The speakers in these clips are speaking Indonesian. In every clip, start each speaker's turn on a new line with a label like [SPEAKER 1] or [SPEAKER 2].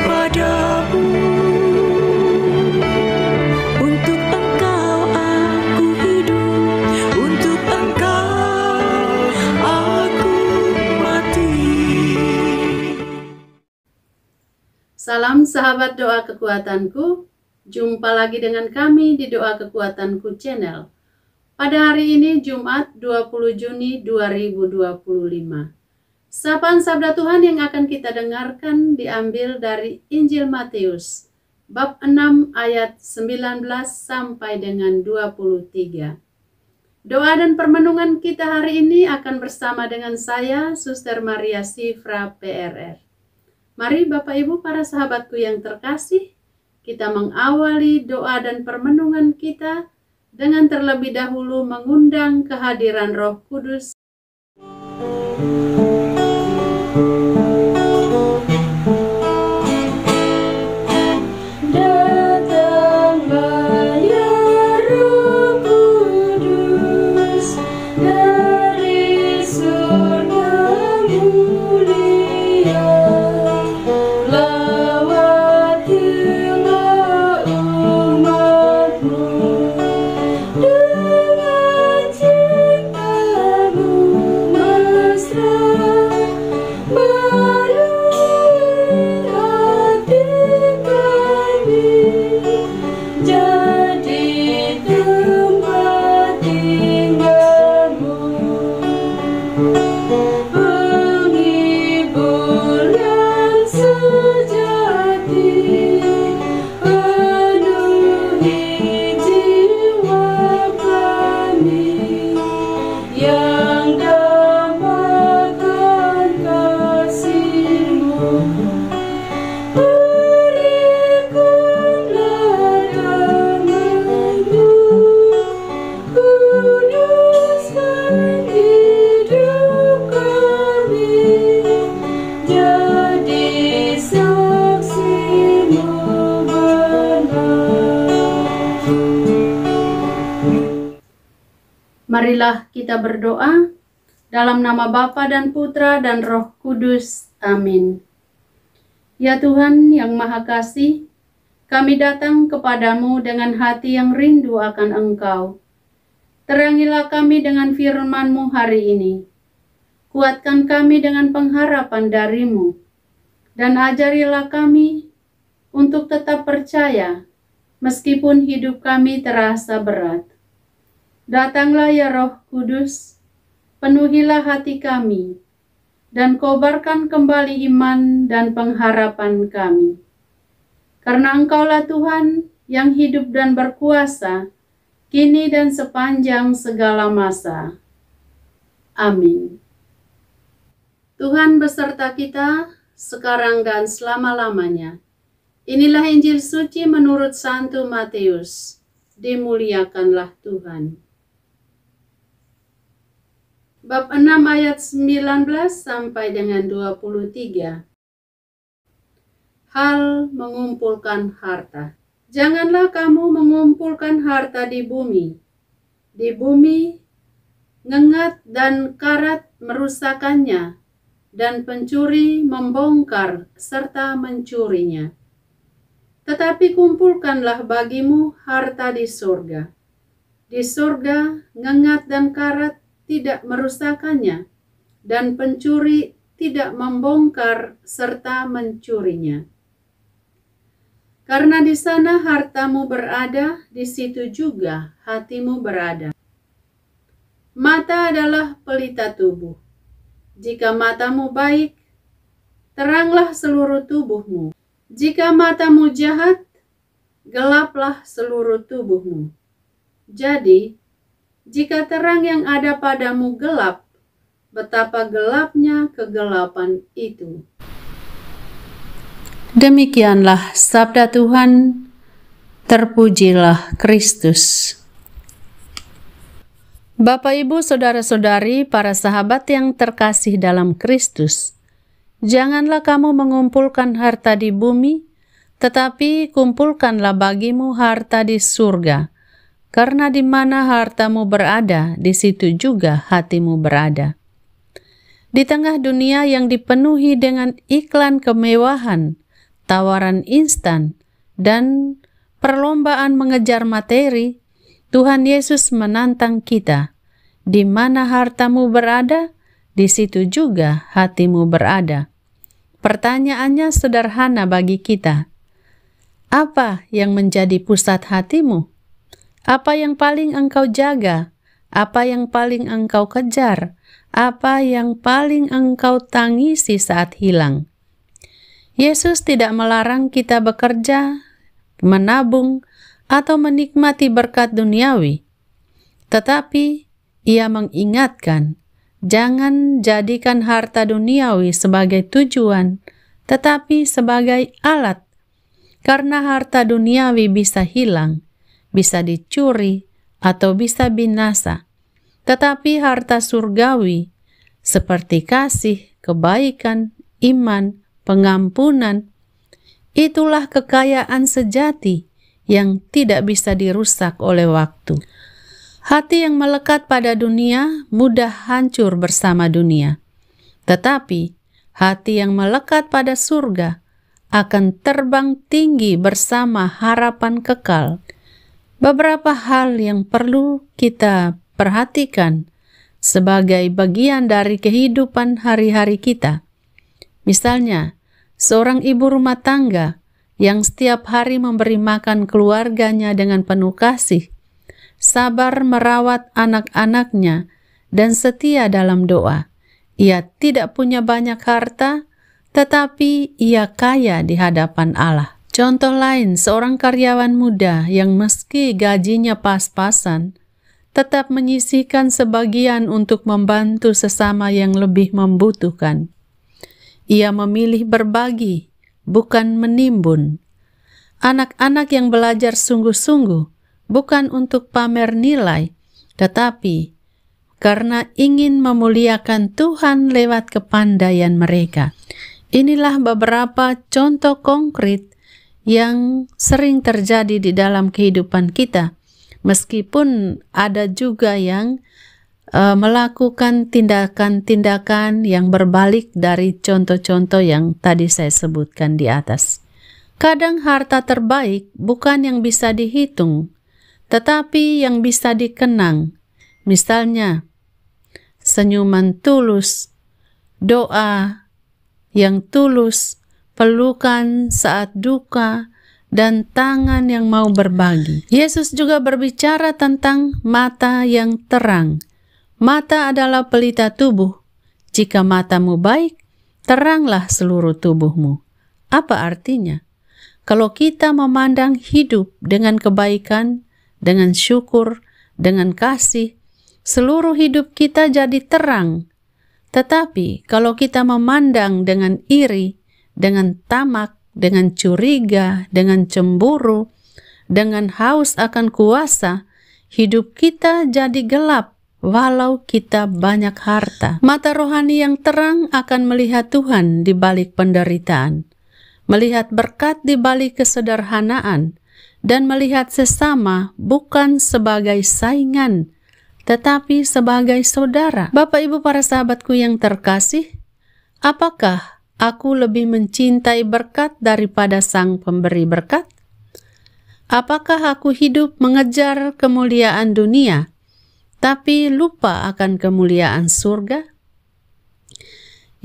[SPEAKER 1] padamu. Untuk Engkau aku hidup, untuk Engkau aku mati.
[SPEAKER 2] Salam sahabat doa kekuatanku, jumpa lagi dengan kami di Doa Kekuatanku channel. Pada hari ini Jumat 20 Juni 2025. Sapaan sabda Tuhan yang akan kita dengarkan diambil dari Injil Matius, bab 6 ayat 19 sampai dengan 23. Doa dan permenungan kita hari ini akan bersama dengan saya, Suster Maria Sifra PRR. Mari Bapak Ibu para sahabatku yang terkasih, kita mengawali doa dan permenungan kita dengan terlebih dahulu mengundang kehadiran Roh Kudus.
[SPEAKER 1] Datanglah ya Roh Kudus dari surga mulia, lawatilah umat-Mu dengan cinta-Mu mesra, barui hati kami jadi tempat tinggal-Mu, penghibur yang sejati, penuhi jiwa kami yang dambakan kasih-Mu. Berikanlah damai-Mu, kuduskan hidup kami, jadi saksi-Mu benar.
[SPEAKER 2] Marilah kita berdoa dalam nama Bapa dan Putra dan Roh Kudus. Amin. Ya Tuhan yang Maha Kasih, kami datang kepadamu dengan hati yang rindu akan Engkau. Terangilah kami dengan firman-Mu hari ini. Kuatkan kami dengan pengharapan dari-Mu. Dan ajarilah kami untuk tetap percaya meskipun hidup kami terasa berat. Datanglah ya Roh Kudus, penuhilah hati kami, dan kobarkan kembali iman dan pengharapan kami. Karena Engkaulah Tuhan yang hidup dan berkuasa, kini dan sepanjang segala masa. Amin. Tuhan beserta kita, sekarang dan selama-lamanya. Inilah Injil suci menurut Santo Matius. Dimuliakanlah Tuhan. Bab 6 ayat 19 sampai dengan 23. Hal mengumpulkan harta. Janganlah kamu mengumpulkan harta di bumi. Di bumi, ngengat dan karat merusakannya, dan pencuri membongkar serta mencurinya. Tetapi kumpulkanlah bagimu harta di surga. Di surga, ngengat dan karat tidak merusakannya, dan pencuri tidak membongkar serta mencurinya. Karena di sana hartamu berada, di situ juga hatimu berada. Mata adalah pelita tubuh. Jika matamu baik, teranglah seluruh tubuhmu. Jika matamu jahat, gelaplah seluruh tubuhmu. Jadi, jika terang yang ada padamu gelap, betapa gelapnya kegelapan itu. Demikianlah sabda Tuhan, terpujilah Kristus. Bapak, Ibu, Saudara-saudari, para sahabat yang terkasih dalam Kristus, janganlah kamu mengumpulkan harta di bumi, tetapi kumpulkanlah bagimu harta di surga. Karena di mana hartamu berada, di situ juga hatimu berada. Di tengah dunia yang dipenuhi dengan iklan kemewahan, tawaran instan, dan perlombaan mengejar materi, Tuhan Yesus menantang kita. Di mana hartamu berada, di situ juga hatimu berada. Pertanyaannya sederhana bagi kita. Apa yang menjadi pusat hatimu? Apa yang paling engkau jaga? Apa yang paling engkau kejar? Apa yang paling engkau tangisi saat hilang? Yesus tidak melarang kita bekerja, menabung, atau menikmati berkat duniawi. Tetapi Ia mengingatkan, jangan jadikan harta duniawi sebagai tujuan, tetapi sebagai alat. Karena harta duniawi bisa hilang, bisa dicuri, atau bisa binasa. Tetapi harta surgawi, seperti kasih, kebaikan, iman, pengampunan, itulah kekayaan sejati yang tidak bisa dirusak oleh waktu. Hati yang melekat pada dunia mudah hancur bersama dunia. Tetapi hati yang melekat pada surga akan terbang tinggi bersama harapan kekal. Beberapa hal yang perlu kita perhatikan sebagai bagian dari kehidupan hari-hari kita. Misalnya, seorang ibu rumah tangga yang setiap hari memberi makan keluarganya dengan penuh kasih, sabar merawat anak-anaknya, dan setia dalam doa. Ia tidak punya banyak harta, tetapi ia kaya di hadapan Allah. Contoh lain, seorang karyawan muda yang meski gajinya pas-pasan, tetap menyisihkan sebagian untuk membantu sesama yang lebih membutuhkan. Ia memilih berbagi, bukan menimbun. Anak-anak yang belajar sungguh-sungguh, bukan untuk pamer nilai, tetapi karena ingin memuliakan Tuhan lewat kepandaian mereka. Inilah beberapa contoh konkret yang sering terjadi di dalam kehidupan kita. Meskipun ada juga yang melakukan tindakan-tindakan yang berbalik dari contoh-contoh yang tadi saya sebutkan di atas. Kadang harta terbaik bukan yang bisa dihitung, tetapi yang bisa dikenang. Misalnya, senyuman tulus, doa yang tulus, pelukan saat duka, dan tangan yang mau berbagi. Yesus juga berbicara tentang mata yang terang. Mata adalah pelita tubuh. Jika matamu baik, teranglah seluruh tubuhmu. Apa artinya? Kalau kita memandang hidup dengan kebaikan, dengan syukur, dengan kasih, seluruh hidup kita jadi terang. Tetapi kalau kita memandang dengan iri, dengan tamak, dengan curiga, dengan cemburu, dengan haus akan kuasa, hidup kita jadi gelap walau kita banyak harta. Mata rohani yang terang akan melihat Tuhan di balik penderitaan, melihat berkat di balik kesederhanaan, dan melihat sesama bukan sebagai saingan, tetapi sebagai saudara. Bapak Ibu para sahabatku yang terkasih, apakah aku lebih mencintai berkat daripada Sang Pemberi berkat? Apakah aku hidup mengejar kemuliaan dunia, tapi lupa akan kemuliaan surga?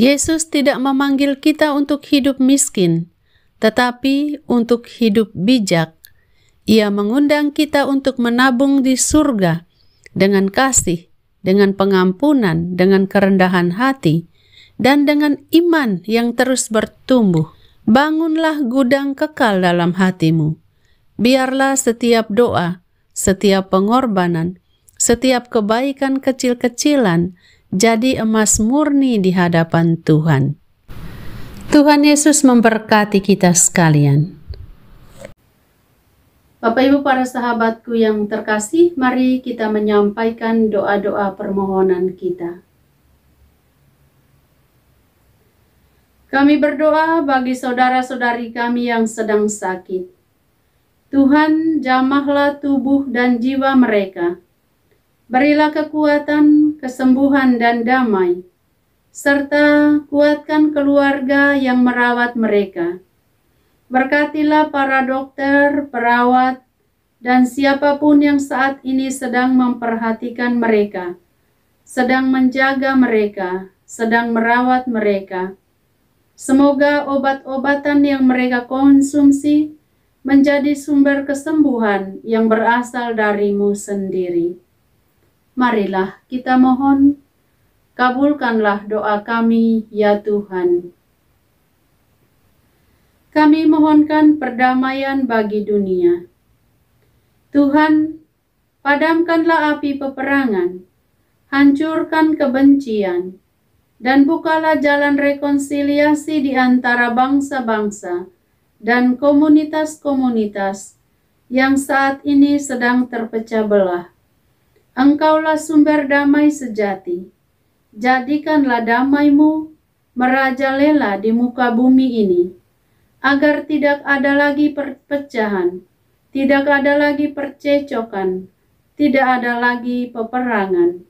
[SPEAKER 2] Yesus tidak memanggil kita untuk hidup miskin, tetapi untuk hidup bijak. Ia mengundang kita untuk menabung di surga dengan kasih, dengan pengampunan, dengan kerendahan hati, dan dengan iman yang terus bertumbuh. Bangunlah gudang kekal dalam hatimu. Biarlah setiap doa, setiap pengorbanan, setiap kebaikan kecil-kecilan jadi emas murni di hadapan Tuhan. Tuhan Yesus memberkati kita sekalian. Bapak Ibu para sahabatku yang terkasih, mari kita menyampaikan doa-doa permohonan kita. Kami berdoa bagi saudara-saudari kami yang sedang sakit. Tuhan, jamahlah tubuh dan jiwa mereka. Berilah kekuatan, kesembuhan, dan damai, serta kuatkan keluarga yang merawat mereka. Berkatilah para dokter, perawat, dan siapapun yang saat ini sedang memperhatikan mereka, sedang menjaga mereka, sedang merawat mereka. Semoga obat-obatan yang mereka konsumsi menjadi sumber kesembuhan yang berasal dari-Mu sendiri. Marilah kita mohon, kabulkanlah doa kami, ya Tuhan. Kami mohonkan perdamaian bagi dunia. Tuhan, padamkanlah api peperangan, hancurkan kebencian, dan bukalah jalan rekonsiliasi di antara bangsa-bangsa dan komunitas-komunitas yang saat ini sedang terpecah belah. Engkaulah sumber damai sejati. Jadikanlah damai-Mu merajalela di muka bumi ini, agar tidak ada lagi perpecahan, tidak ada lagi percecokan, tidak ada lagi peperangan.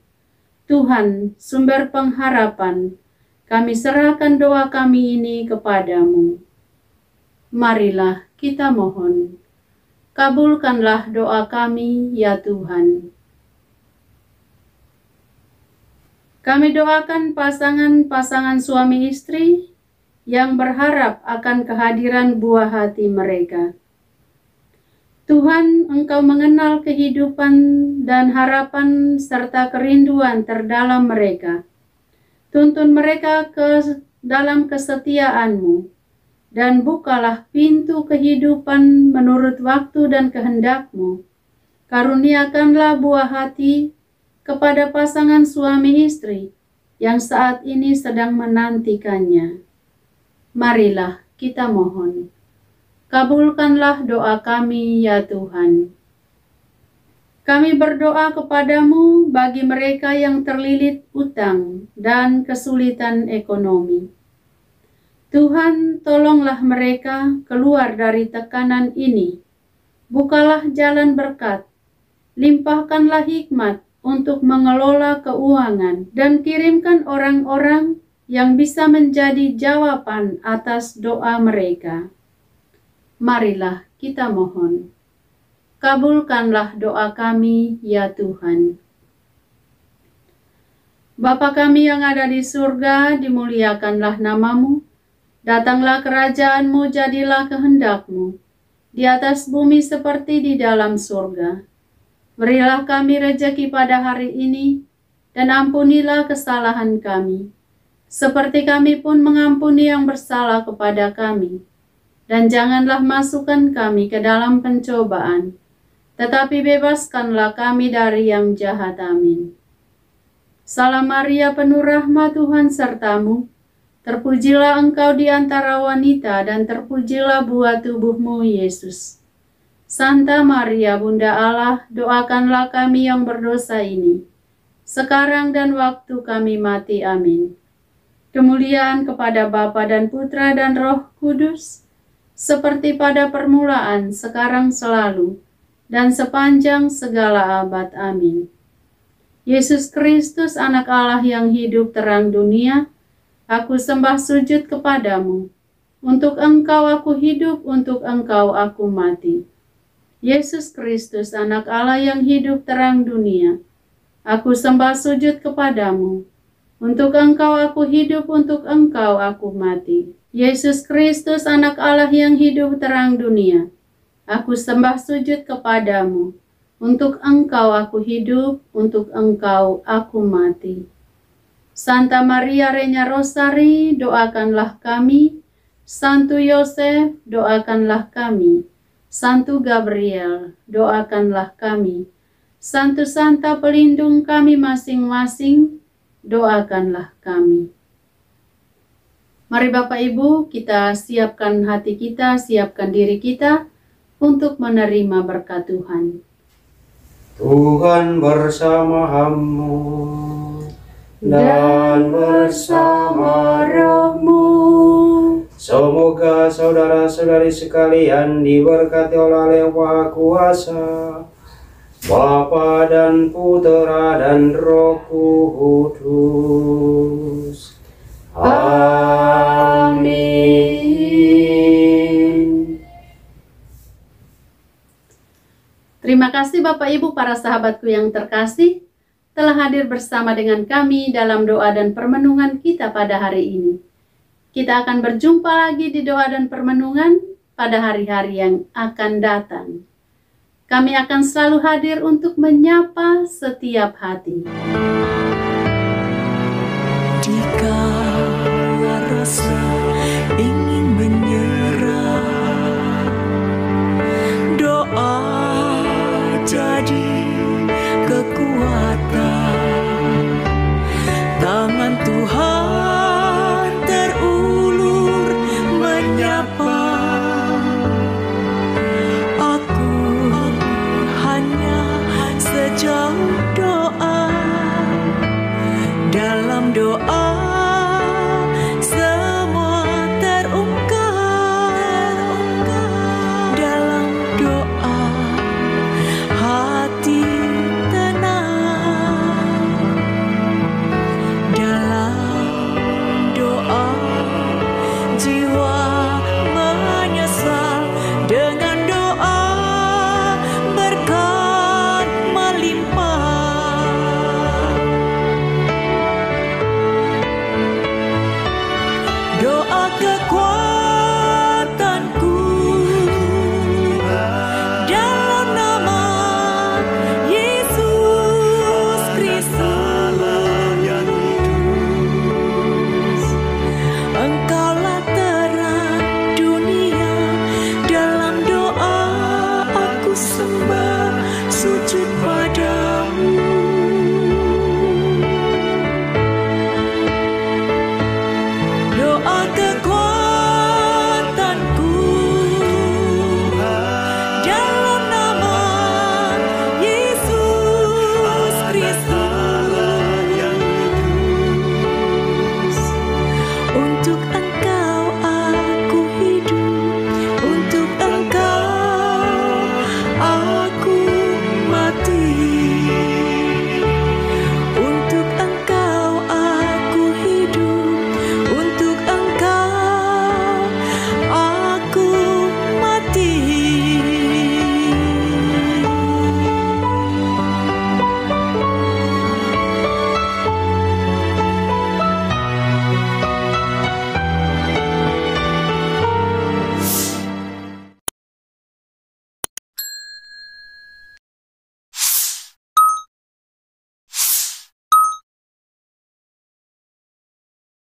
[SPEAKER 2] Tuhan, sumber pengharapan, kami serahkan doa kami ini kepadamu. Marilah kita mohon, kabulkanlah doa kami, ya Tuhan. Kami doakan pasangan-pasangan suami istri yang berharap akan kehadiran buah hati mereka. Tuhan, Engkau mengenal kehidupan dan harapan serta kerinduan terdalam mereka. Tuntun mereka ke dalam kesetiaan-Mu, dan bukalah pintu kehidupan menurut waktu dan kehendak-Mu. Karuniakanlah buah hati kepada pasangan suami istri yang saat ini sedang menantikannya. Marilah kita mohon, kabulkanlah doa kami, ya Tuhan. Kami berdoa kepadamu bagi mereka yang terlilit utang dan kesulitan ekonomi. Tuhan, tolonglah mereka keluar dari tekanan ini. Bukalah jalan berkat, limpahkanlah hikmat untuk mengelola keuangan, dan kirimkan orang-orang yang bisa menjadi jawaban atas doa mereka. Marilah kita mohon, kabulkanlah doa kami, ya Tuhan. Bapa kami yang ada di surga, dimuliakanlah nama-Mu. Datanglah kerajaan-Mu, jadilah kehendak-Mu, di atas bumi seperti di dalam surga. Berilah kami rejeki pada hari ini, dan ampunilah kesalahan kami, seperti kami pun mengampuni yang bersalah kepada kami. Dan janganlah masukkan kami ke dalam pencobaan, tetapi bebaskanlah kami dari yang jahat. Amin. Salam Maria, penuh rahmat, Tuhan sertamu. Terpujilah engkau di antara wanita, dan terpujilah buah tubuh-Mu, Yesus. Santa Maria, Bunda Allah, doakanlah kami yang berdosa ini, sekarang dan waktu kami mati. Amin. Kemuliaan kepada Bapa dan Putra dan Roh Kudus, seperti pada permulaan, sekarang, selalu, dan sepanjang segala abad. Amin. Yesus Kristus, Anak Allah yang hidup terang dunia, aku sembah sujud kepadamu. Untuk Engkau aku hidup, untuk Engkau aku mati. Yesus Kristus, Anak Allah yang hidup terang dunia, aku sembah sujud kepadamu. Untuk Engkau aku hidup, untuk Engkau aku mati. Yesus Kristus, Anak Allah yang hidup terang dunia, aku sembah sujud kepadamu. Untuk Engkau aku hidup, untuk Engkau aku mati. Santa Maria Reina Rosari, doakanlah kami. Santo Yosef, doakanlah kami. Santo Gabriel, doakanlah kami. Santo Santa pelindung kami masing-masing, doakanlah kami. Mari Bapak Ibu, kita siapkan hati kita, siapkan diri kita untuk menerima berkat Tuhan.
[SPEAKER 3] Tuhan bersamamu dan bersama rohmu. Semoga saudara-saudari sekalian diberkati oleh Yang Maha Kuasa, Bapa dan Putra dan Roh Kudus. Amin.
[SPEAKER 2] Terima kasih Bapak Ibu para sahabatku yang terkasih telah hadir bersama dengan kami dalam doa dan permenungan kita pada hari ini. Kita akan berjumpa lagi di doa dan permenungan pada hari-hari yang akan datang. Kami akan selalu hadir untuk menyapa setiap hati.